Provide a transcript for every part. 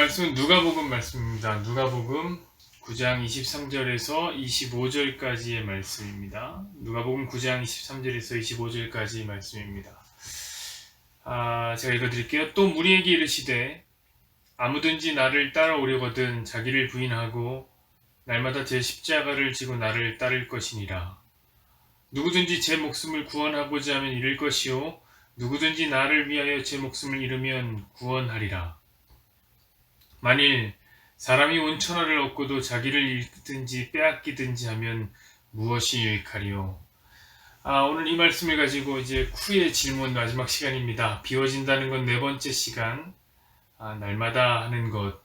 말씀은 누가복음 말씀입니다. 누가복음 9장 23절에서 25절까지의 말씀입니다. 누가복음 9장 23절에서 25절까지의 말씀입니다. 제가 읽어드릴게요. 또 무리에게 이르시되 아무든지 나를 따라오려거든 자기를 부인하고 날마다 제 십자가를 지고 나를 따를 것이니라. 누구든지 제 목숨을 구원하고자 하면 잃을 것이요 누구든지 나를 위하여 제 목숨을 잃으면 구원하리라. 만일 사람이 온 천하를 얻고도 자기를 잃든지 빼앗기든지 하면 무엇이 유익하리요? 오늘 이 말씀을 가지고 이제 쿠의 질문 마지막 시간입니다. 비워진다는 건 네 번째 시간, 날마다 하는 것,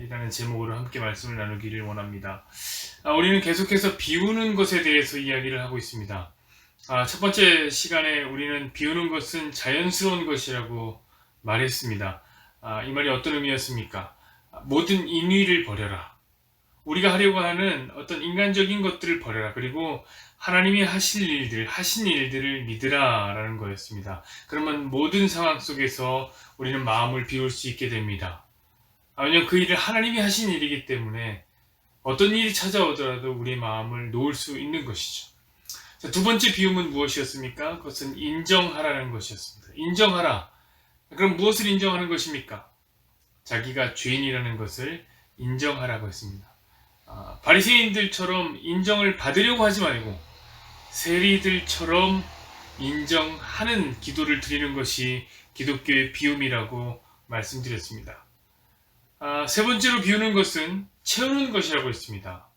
이라는 제목으로 함께 말씀을 나누기를 원합니다. 우리는 계속해서 비우는 것에 대해서 이야기를 하고 있습니다. 첫 번째 시간에 우리는 비우는 것은 자연스러운 것이라고 말했습니다. 이 말이 어떤 의미였습니까? 모든 인위를 버려라. 우리가 하려고 하는 어떤 인간적인 것들을 버려라. 그리고 하나님이 하신 일들을 믿으라 라는 거였습니다. 그러면 모든 상황 속에서 우리는 마음을 비울 수 있게 됩니다. 왜냐하면 그 일을 하나님이 하신 일이기 때문에 어떤 일이 찾아오더라도 우리의 마음을 놓을 수 있는 것이죠. 자, 두 번째 비움은 무엇이었습니까? 그것은 인정하라는 것이었습니다. 인정하라. 그럼 무엇을 인정하는 것입니까? 자기가 죄인이라는 것을 인정하라고 했습니다. 바리새인들처럼 인정을 받으려고 하지 말고 세리들처럼 인정하는 기도를 드리는 것이 기독교의 비움이라고 말씀드렸습니다. 세 번째로 비우는 것은 채우는 것이라고 했습니다.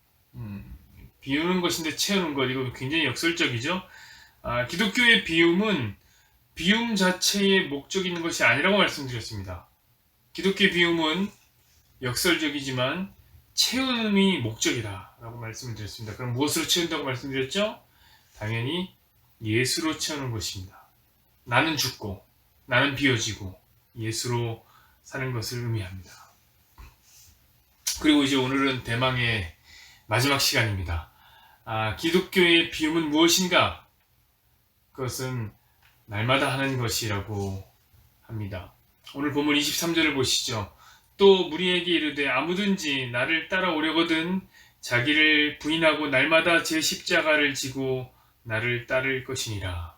비우는 것인데 채우는 것, 이거 굉장히 역설적이죠. 기독교의 비움은 비움 자체의 목적이 있는 것이 아니라고 말씀드렸습니다. 기독교의 비움은 역설적이지만 채움이 목적이다 라고 말씀을 드렸습니다. 그럼 무엇으로 채운다고 말씀드렸죠? 당연히 예수로 채우는 것입니다. 나는 죽고 나는 비워지고 예수로 사는 것을 의미합니다. 그리고 이제 오늘은 대망의 마지막 시간입니다. 기독교의 비움은 무엇인가? 그것은 날마다 하는 것이라고 합니다. 오늘 본문 23절을 보시죠. 또 무리에게 이르되 아무든지 나를 따라오려거든 자기를 부인하고 날마다 제 십자가를 지고 나를 따를 것이니라.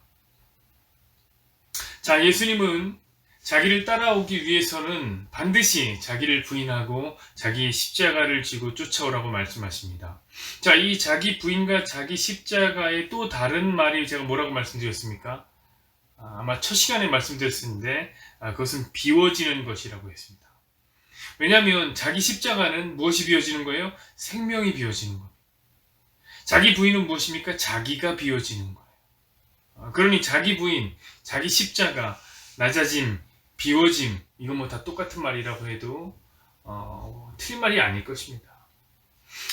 자, 예수님은 자기를 따라오기 위해서는 반드시 자기를 부인하고 자기의 십자가를 지고 쫓아오라고 말씀하십니다. 자, 이 자기 부인과 자기 십자가의 또 다른 말이 제가 뭐라고 말씀드렸습니까? 아마 첫 시간에 말씀드렸는데 그것은 비워지는 것이라고 했습니다. 왜냐하면 자기 십자가는 무엇이 비워지는 거예요? 생명이 비워지는 겁니다. 자기 부인은 무엇입니까? 자기가 비워지는 거예요. 그러니 자기 부인, 자기 십자가, 낮아짐, 비워짐, 이건 뭐 다 똑같은 말이라고 해도 틀린 말이 아닐 것입니다.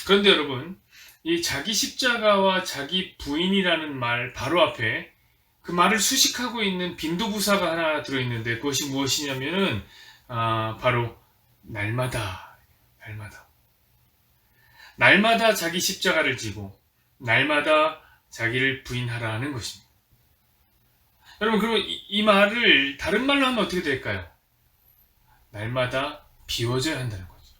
그런데 여러분, 이 자기 십자가와 자기 부인이라는 말 바로 앞에 그 말을 수식하고 있는 빈도부사가 하나 들어있는데 그것이 무엇이냐면은 바로 날마다 자기 십자가를 지고 날마다 자기를 부인하라는 것입니다. 여러분, 그럼 이 말을 다른 말로 하면 어떻게 될까요? 날마다 비워져야 한다는 거죠.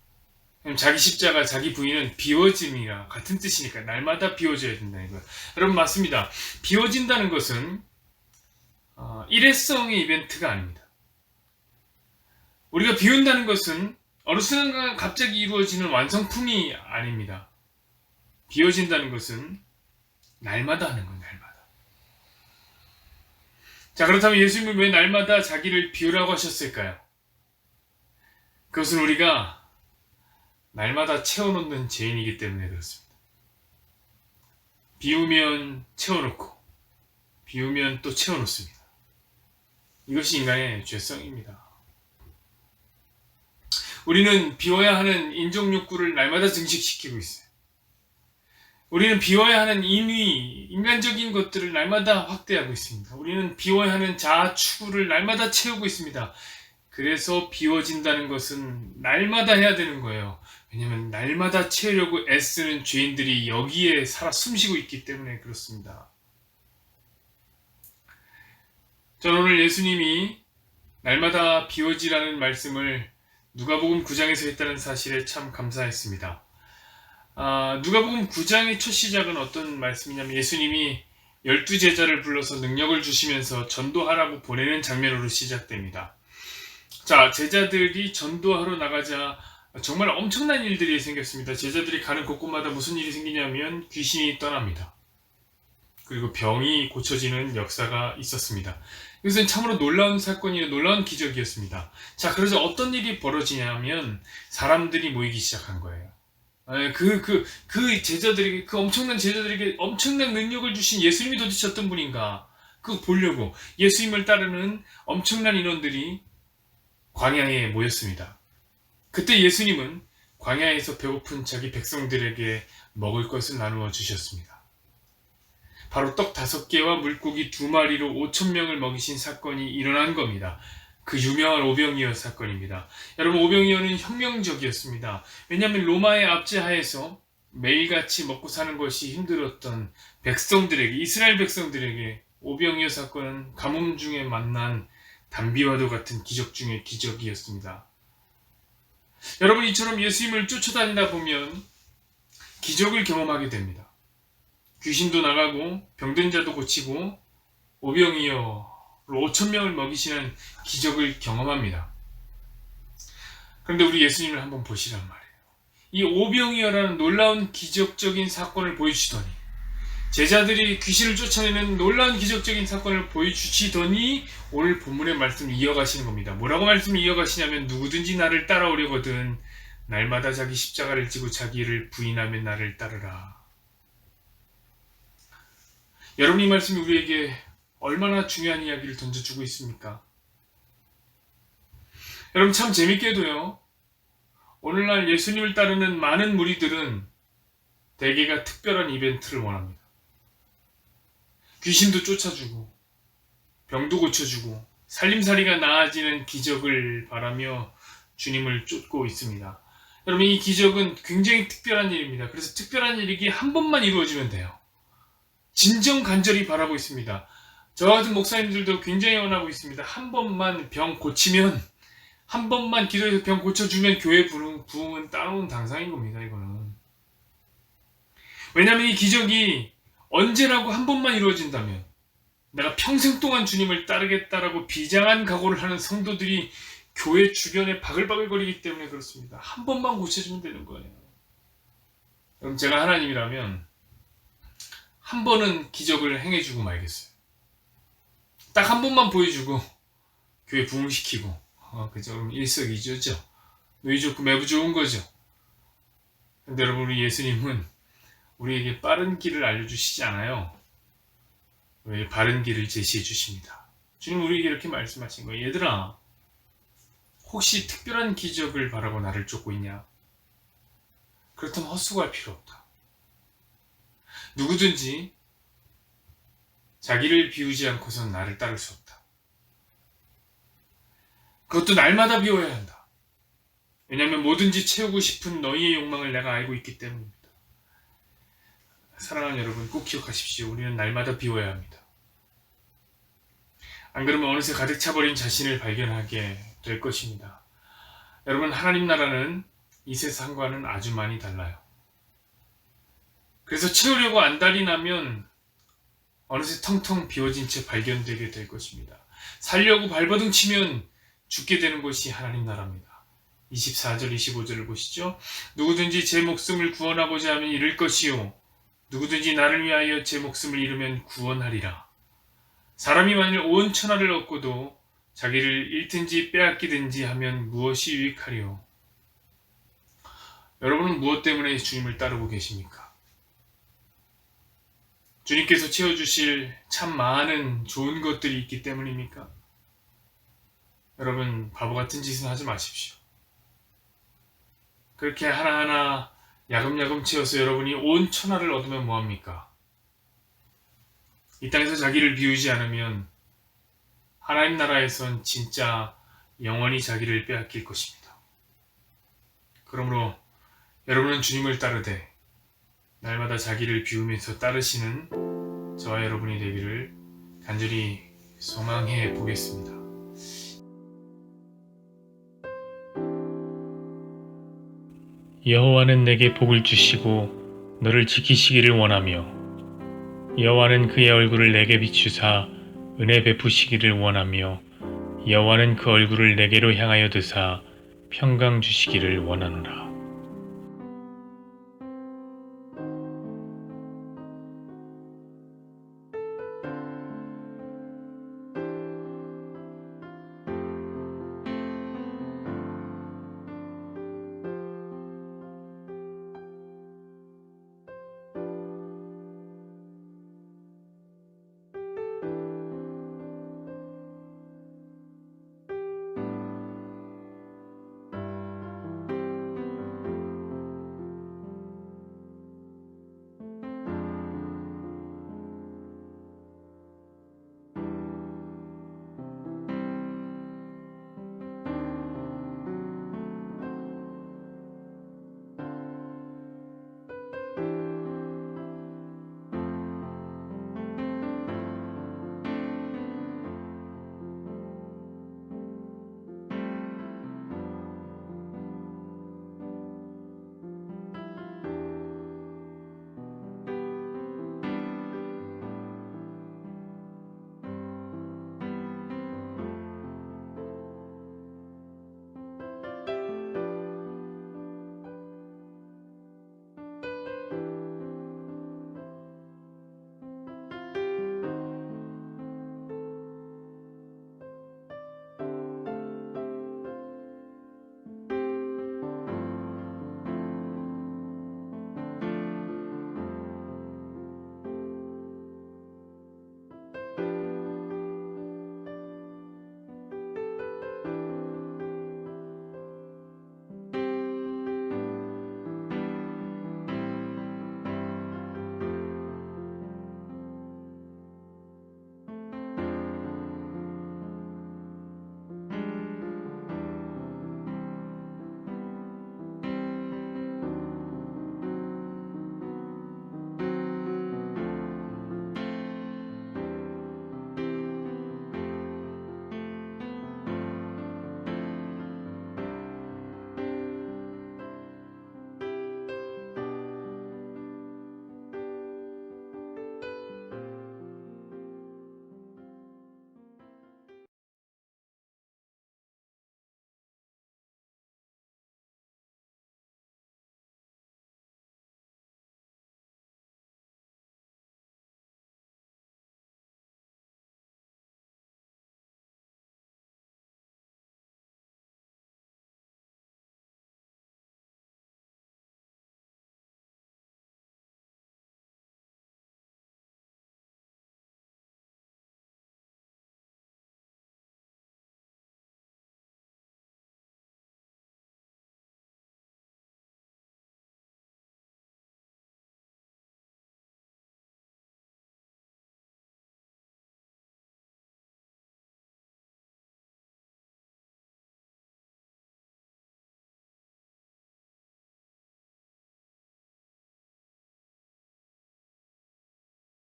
자기 십자가, 자기 부인은 비워짐이랑 같은 뜻이니까 날마다 비워져야 된다는 거예요. 여러분, 맞습니다. 비워진다는 것은 일회성의 이벤트가 아닙니다. 우리가 비운다는 것은 어느 순간 갑자기 이루어지는 완성품이 아닙니다. 비워진다는 것은 날마다 하는 거예요. 날마다. 자, 그렇다면 예수님은 왜 날마다 자기를 비우라고 하셨을까요? 그것은 우리가 날마다 채워놓는 죄인이기 때문에 그렇습니다. 비우면 채워놓고 비우면 또 채워놓습니다. 이것이 인간의 죄성입니다. 우리는 비워야 하는 인정욕구를 날마다 증식시키고 있어요. 우리는 비워야 하는 인위, 인간적인 것들을 날마다 확대하고 있습니다. 우리는 비워야 하는 자아 추구를 날마다 채우고 있습니다. 그래서 비워진다는 것은 날마다 해야 되는 거예요. 왜냐하면 날마다 채우려고 애쓰는 죄인들이 여기에 살아 숨쉬고 있기 때문에 그렇습니다. 저는 오늘 예수님이 날마다 비워지라는 말씀을 누가복음 9장에서 했다는 사실에 참 감사했습니다. 누가복음 9장의 첫 시작은 어떤 말씀이냐면 예수님이 12제자를 불러서 능력을 주시면서 전도하라고 보내는 장면으로 시작됩니다. 자, 제자들이 전도하러 나가자 정말 엄청난 일들이 생겼습니다. 제자들이 가는 곳곳마다 무슨 일이 생기냐면 귀신이 떠납니다. 그리고 병이 고쳐지는 역사가 있었습니다. 이것은 참으로 놀라운 사건이요, 놀라운 기적이었습니다. 자, 그래서 어떤 일이 벌어지냐면 사람들이 모이기 시작한 거예요. 그 제자들에게, 그 엄청난 제자들에게 엄청난 능력을 주신 예수님이 도대체 어떤 분인가? 그거 보려고 예수님을 따르는 엄청난 인원들이 광야에 모였습니다. 그때 예수님은 광야에서 배고픈 자기 백성들에게 먹을 것을 나누어 주셨습니다. 바로 떡 5개와 물고기 2마리로 5,000명을 먹이신 사건이 일어난 겁니다. 그 유명한 오병이어 사건입니다. 여러분, 오병이어는 혁명적이었습니다. 왜냐하면 로마의 압제하에서 매일같이 먹고 사는 것이 힘들었던 백성들에게, 이스라엘 백성들에게 오병이어 사건은 가뭄 중에 만난 단비와도 같은 기적 중의 기적이었습니다. 여러분, 이처럼 예수님을 쫓아다니다 보면 기적을 경험하게 됩니다. 귀신도 나가고 병든 자도 고치고 오병이어로 5,000명을 먹이시는 기적을 경험합니다. 그런데 우리 예수님을 한번 보시란 말이에요. 이 오병이어라는 놀라운 기적적인 사건을 보여주시더니, 제자들이 귀신을 쫓아내는 놀라운 기적적인 사건을 보여주시더니 오늘 본문의 말씀을 이어가시는 겁니다. 뭐라고 말씀을 이어가시냐면 누구든지 나를 따라오려거든 날마다 자기 십자가를 지고 자기를 부인하며 나를 따르라. 여러분, 이 말씀이 우리에게 얼마나 중요한 이야기를 던져주고 있습니까? 여러분, 참 재밌게도요, 오늘날 예수님을 따르는 많은 무리들은 대개가 특별한 이벤트를 원합니다. 귀신도 쫓아주고 병도 고쳐주고 살림살이가 나아지는 기적을 바라며 주님을 쫓고 있습니다. 여러분, 이 기적은 굉장히 특별한 일입니다. 그래서 특별한 일이 한 번만 이루어지면 돼요. 진정 간절히 바라고 있습니다. 저 같은 목사님들도 굉장히 원하고 있습니다. 한 번만 병 고치면, 한 번만 기도해서 병 고쳐주면 교회 부흥은 따라오는 당상인 겁니다. 이거는. 왜냐하면 이 기적이 언제라고 한 번만 이루어진다면 내가 평생 동안 주님을 따르겠다라고 비장한 각오를 하는 성도들이 교회 주변에 바글바글거리기 때문에 그렇습니다. 한 번만 고쳐주면 되는 거예요. 그럼 제가 하나님이라면 한 번은 기적을 행해주고 말겠어요. 딱 한 번만 보여주고 교회 부흥시키고, 그죠? 그럼 일석이조죠. 누이 좋고 매부 좋은 거죠. 근데 여러분, 우리 예수님은 우리에게 빠른 길을 알려주시지 않아요. 왜 바른 길을 제시해 주십니다. 주님 우리에게 이렇게 말씀하신 거예요. 얘들아, 혹시 특별한 기적을 바라고 나를 쫓고 있냐? 그렇다면 헛수고할 필요 없다. 누구든지 자기를 비우지 않고선 나를 따를 수 없다. 그것도 날마다 비워야 한다. 왜냐하면 뭐든지 채우고 싶은 너희의 욕망을 내가 알고 있기 때문입니다. 사랑하는 여러분, 꼭 기억하십시오. 우리는 날마다 비워야 합니다. 안 그러면 어느새 가득 차버린 자신을 발견하게 될 것입니다. 여러분, 하나님 나라는 이 세상과는 아주 많이 달라요. 그래서 채우려고 안달이 나면 어느새 텅텅 비워진 채 발견되게 될 것입니다. 살려고 발버둥 치면 죽게 되는 것이 하나님 나라입니다. 24절, 25절을 보시죠. 누구든지 제 목숨을 구원하고자 하면 잃을 것이요, 누구든지 나를 위하여 제 목숨을 잃으면 구원하리라. 사람이 만일 온 천하를 얻고도 자기를 잃든지 빼앗기든지 하면 무엇이 유익하리요? 여러분은 무엇 때문에 주님을 따르고 계십니까? 주님께서 채워주실 참 많은 좋은 것들이 있기 때문입니까? 여러분, 바보 같은 짓은 하지 마십시오. 그렇게 하나하나 야금야금 채워서 여러분이 온 천하를 얻으면 뭐합니까? 이 땅에서 자기를 비우지 않으면 하나님 나라에선 진짜 영원히 자기를 빼앗길 것입니다. 그러므로 여러분은 주님을 따르되 날마다 자기를 비우면서 따르시는 저와 여러분이 되기를 간절히 소망해 보겠습니다. 여호와는 내게 복을 주시고 너를 지키시기를 원하며 여호와는 그의 얼굴을 내게 비추사 은혜 베푸시기를 원하며 여호와는 그 얼굴을 내게로 향하여 드사 평강 주시기를 원하노라.